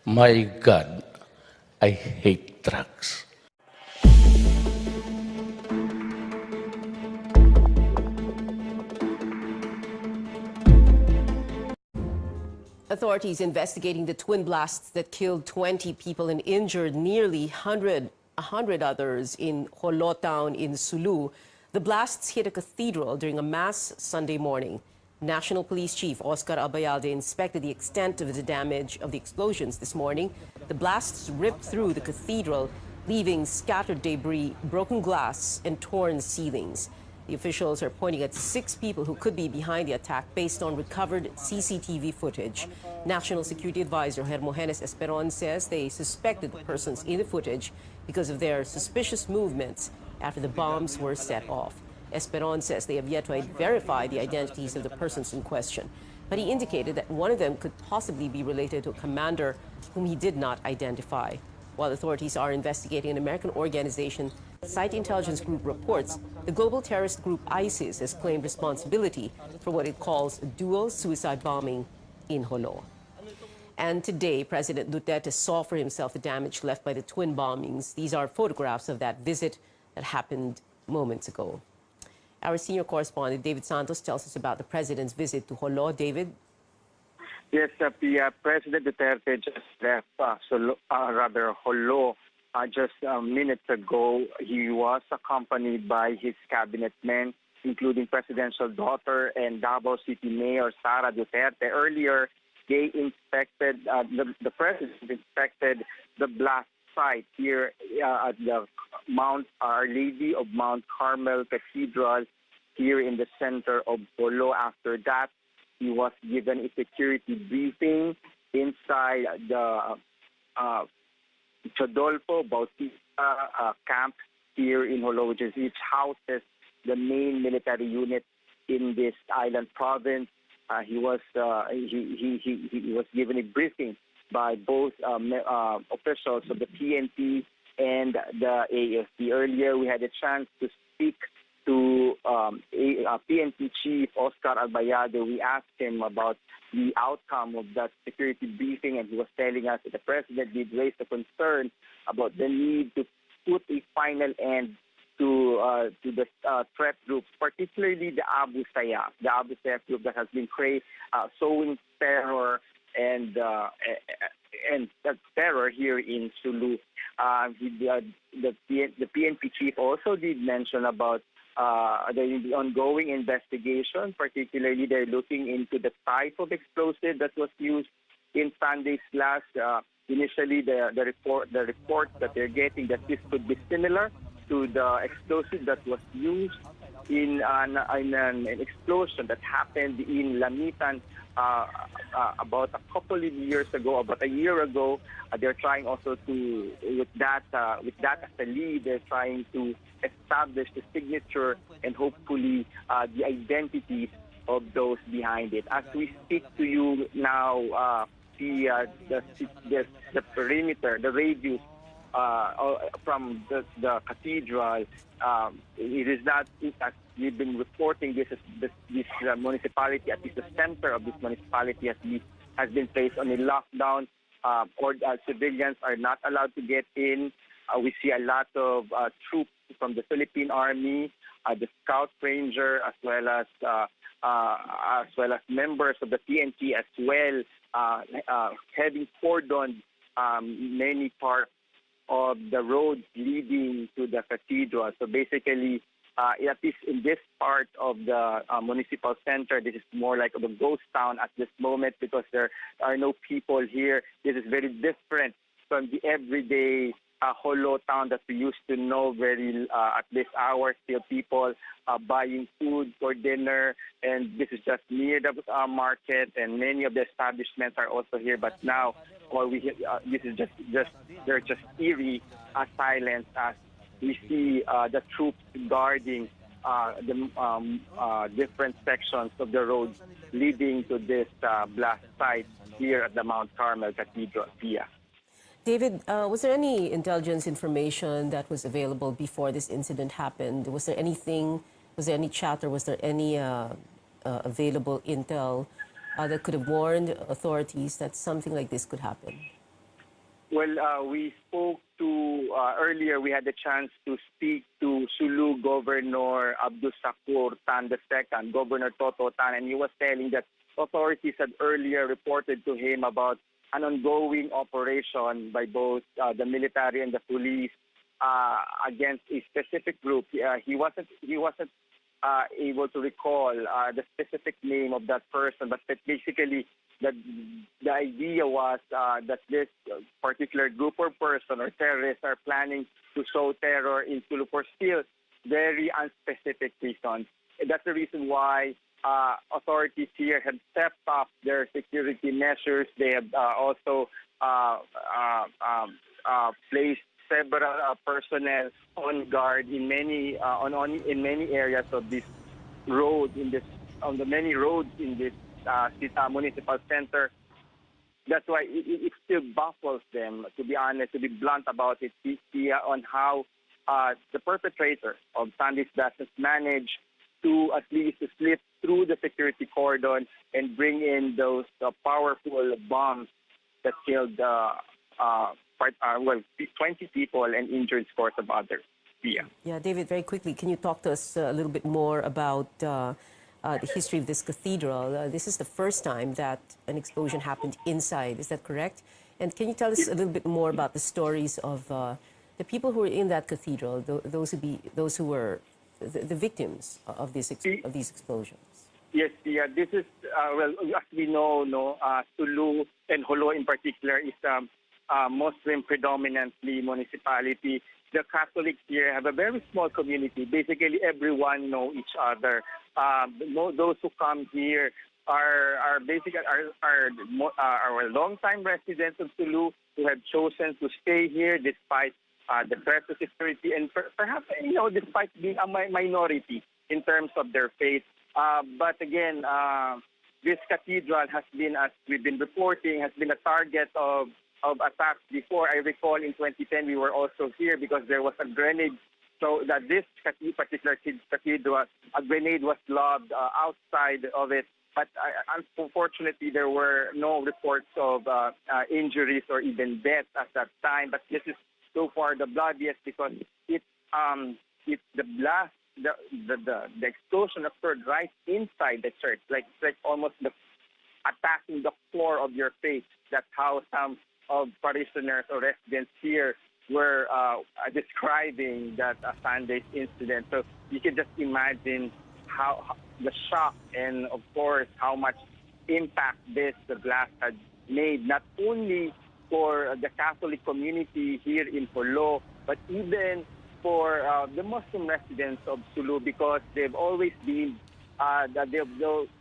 My God, I hate drugs. Authorities investigating the twin blasts that killed 20 people and injured nearly 100 others in Jolo town in Sulu. The blasts hit a cathedral during a mass Sunday morning. National Police Chief Oscar Abayalde inspected the extent of the damage of the explosions this morning. The blasts ripped through the cathedral, leaving scattered debris, broken glass, and torn ceilings. The officials are pointing at 6 people who could be behind the attack based on recovered CCTV footage. National Security Advisor Hermogenes Esperon says they suspected the persons in the footage because of their suspicious movements after the bombs were set off. Esperon says they have yet to verify the identities of the persons in question, but he indicated that one of them could possibly be related to a commander whom he did not identify. While authorities are investigating an American organization, Site Intelligence Group reports the global terrorist group ISIS has claimed responsibility for what it calls dual suicide bombing in Jolo. And today, President Duterte saw for himself the damage left by the twin bombings. These are photographs of that visit that happened moments ago. Our senior correspondent, David Santos, tells us about the president's visit to Jolo. David? Yes, President Duterte just left Jolo just minutes ago. He was accompanied by his cabinet men, including presidential daughter and Davao City Mayor Sara Duterte. Earlier, they inspected, the president inspected the blast site here at the Mount Our Lady of Mount Carmel Cathedral here in the center of Jolo. After that, he was given a security briefing inside the Chodolfo Bautista camp here in Jolo, which houses the main military unit in this island province. He was given a briefing by both officials of the PNP and the AFP. Earlier, we had a chance to speak to PNP Chief Oscar Albayade. We asked him about the outcome of that security briefing, and he was telling us that the president did raise the concern about the need to put a final end to the threat groups, particularly the Abu Sayyaf group that has been sowing terror and terror here in Sulu. The PNP chief also did mention about the ongoing investigation. Particularly, they're looking into the type of explosive that was used in Sunday's blast. Initially, the report that they're getting that this could be similar to the explosive that was used in an explosion that happened in Lamitan about a couple of years ago, about a year ago. They're trying also to, with that as a lead, they're trying to establish the signature and hopefully the identities of those behind it. As we speak to you now, the perimeter, the radius from the cathedral, it is not, as we've been reporting, this municipality, at least the center of this municipality has been placed on a lockdown. Civilians are not allowed to get in. We see a lot of troops from the Philippine Army, the Scout Ranger, as well as members of the PNP as well, having cordoned many parts of the roads leading to the cathedral. So basically, at least in this part of the municipal center, this is more like a ghost town at this moment because there are no people here. This is very different from the everyday Jolo town that we used to know very at this hour. Still people buying food for dinner, and this is just near the market, and many of the establishments are also here. But now, this is they're just eerie silence as we see the troops guarding the different sections of the roads leading to this blast site here at the Mount Carmel Cathedral. Pia. David, was there any intelligence information that was available before this incident happened? Was there anything, was there any chatter, was there any available intel that could have warned authorities that something like this could happen? Well, we spoke to, earlier we had the chance to speak to Sulu Governor Abdul Sakur Tan II, Governor Toto Tan, and he was telling that authorities had earlier reported to him about an ongoing operation by both the military and the police against a specific group. He wasn't able to recall the specific name of that person, but that basically the idea was that this particular group or person or terrorists are planning to sow terror in Sulu for still very unspecific reasons. That's the reason why authorities here have stepped up their security measures. They have also placed several personnel on guard in many in many areas of this road on the many roads in this municipal center. That's why it still baffles them, to be honest, to be blunt about it, on how the perpetrator of Sunday's blast has managed to at least slip through the security cordon and bring in those powerful bombs that killed 20 people and injured scores of others. Yeah, David, very quickly, can you talk to us a little bit more about the history of this cathedral? This is the first time that an explosion happened inside, is that correct? And can you tell us a little bit more about the stories of the people who were in that cathedral, those who were the victims of these explosions? Yes, this is, well, as we know, Sulu and Jolo in particular is Muslim predominantly municipality. The Catholics here have a very small community. Basically, everyone know each other. Those who come here are basically long-time residents of Sulu who have chosen to stay here despite the threat to security and perhaps despite being a minority in terms of their faith. But again, this cathedral has been, as we've been reporting, has been a target of attacks before. I recall in 2010 we were also here because there was a grenade. So that this particular cathedral, a grenade was lobbed outside of it. But unfortunately, there were no reports of injuries or even deaths at that time. But this is so far the bloodiest because the blast, the explosion occurred right inside the church, like almost attacking the floor of your faith. That's how some of parishioners or residents here were describing that Sunday's incident. So you can just imagine how the shock and, of course, how much impact the blast had made, not only for the Catholic community here in Jolo, but even for the Muslim residents of Sulu, because they've always been, they've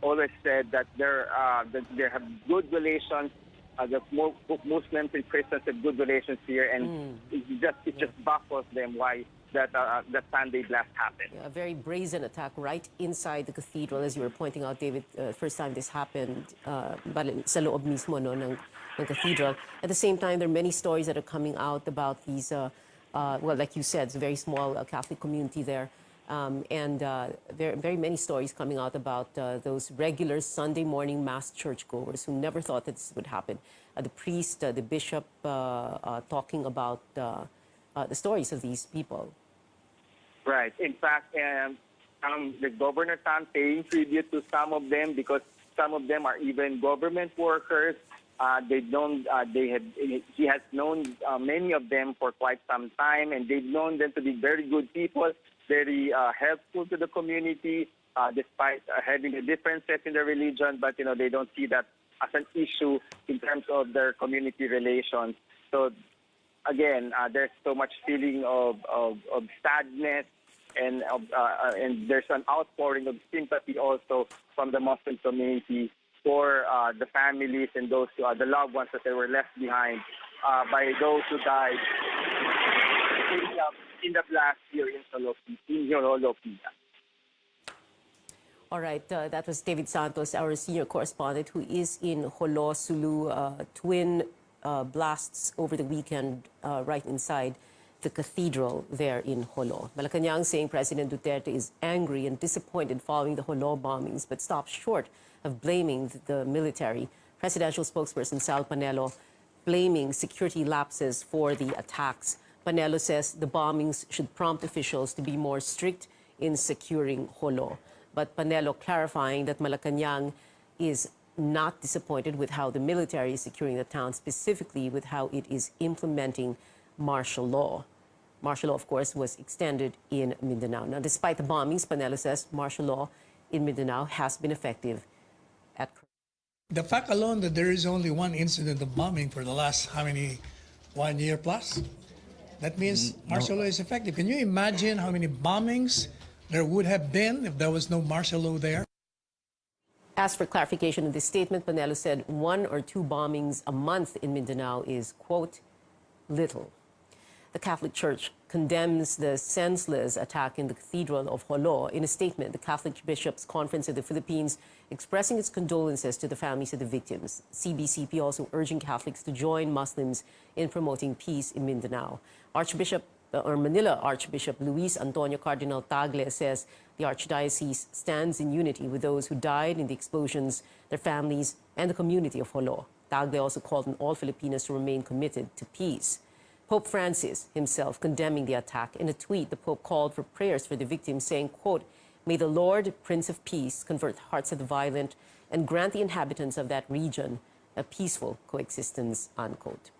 always said that they have good relations. The Muslims and Christians have good relations here, and it just baffles them why that Sunday blast happened. A very brazen attack right inside the cathedral, as you were pointing out, David. First time this happened, sa loob mismo ng cathedral. At the same time, there are many stories that are coming out about these. Well, like you said, it's a very small Catholic community there. And there are very many stories coming out about those regular Sunday morning mass churchgoers who never thought that this would happen. The priest, the bishop talking about the stories of these people. Right. In fact, the Governor Tan paying tribute to some of them because some of them are even government workers. He has known many of them for quite some time, and they've known them to be very good people, very helpful to the community, despite having the differences in their religion. But they don't see that as an issue in terms of their community relations. So again, there's so much feeling of sadness, and there's an outpouring of sympathy also from the Muslim community for the families and those the loved ones that they were left behind by those who died in the blast here in Jolo. All right, that was David Santos, our senior correspondent, who is in Jolo Sulu. Twin blasts over the weekend right inside the cathedral there in Jolo. Malacanang saying President Duterte is angry and disappointed following the Jolo bombings, but stops short of blaming the military. Presidential spokesperson Sal Panelo blaming security lapses for the attacks. Panelo says the bombings should prompt officials to be more strict in securing Jolo. But Panelo clarifying that Malacanang is not disappointed with how the military is securing the town, specifically with how it is implementing martial law. Martial law, of course, was extended in Mindanao. Now, despite the bombings, Panelo says martial law in Mindanao has been effective at. The fact alone that there is only one incident of bombing for the last, how many, 1 year plus? That means martial law is effective. Can you imagine how many bombings there would have been if there was no martial law there? As for clarification of this statement, Panelo said 1 or 2 bombings a month in Mindanao is, quote, little. The Catholic Church condemns the senseless attack in the Cathedral of Jolo. In a statement, the Catholic Bishops' Conference of the Philippines expressing its condolences to the families of the victims. CBCP also urging Catholics to join Muslims in promoting peace in Mindanao. Manila Archbishop Luis Antonio Cardinal Tagle says the Archdiocese stands in unity with those who died in the explosions, their families, and the community of Jolo. Tagle also called on all Filipinos to remain committed to peace. Pope Francis himself condemning the attack. In a tweet, the Pope called for prayers for the victims, saying, quote, "May the Lord, Prince of Peace, convert hearts of the violent and grant the inhabitants of that region a peaceful coexistence," unquote.